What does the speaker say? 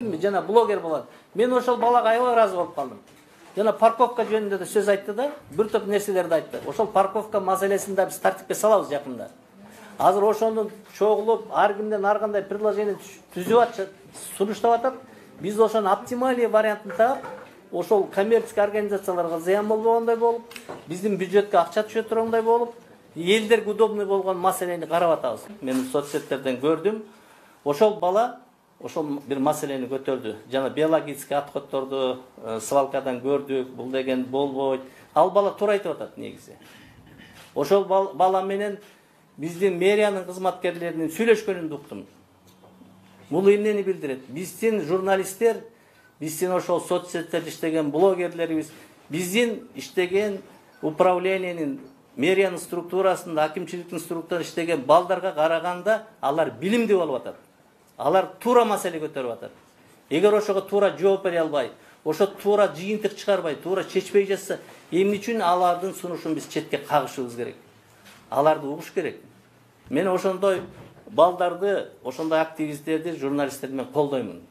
Жана блогер болот. Мен ошол балага аябай ыраазы болуп калдым. Жана парковка жөнүндө да сөз айтты да, бир топ нерселерди айтты. Ошол парковка маселесин да биз тартипке салабыз жакында. Азыр ошону чогулуп, ар кимден ар кандай предложение түзүп атышат, сунуштап атат. Биз ошону оптимальный вариантын таап, ошол коммерческий организацияларга зыян болбогондой болуп, биздин бюджетке акча түшө тургандай болуп, элдерге удобный болгон маселени карап атабыз. Мен соцсеттерден көрдүм. Ошол бала ошол бир маселени көтөрдү. Жана биологический отходдорду свалкадан көрдүк, бул деген болбойт. Ал бала туура айтып атат негизи. Ошол бала менен биздин мэриянын кызматкерлеринин сүйлөшкөнүн уктум. Бул эмнени билдирет? Биздин журналисттер, биздин ошол соцсеттерде иштеген блогерлерибиз, биздин иштеген управлениянын мэриянын структурасында, акимчиликтин структурасында иштеген балдарга караганда алар билимдүү болуп атат. Алар туура маселе көтөрүп атат. Эгер ошого туура жооп бере албай, ошо туура жыйынтык чыгарбай, туура чечпей жатса, эмне үчүн алардын сунушун биз четке кагышыбыз керек? Аларды угуш керек. Мен ошондой балдарды, ошондой активисттерди, журналисттерди мен колдоймун.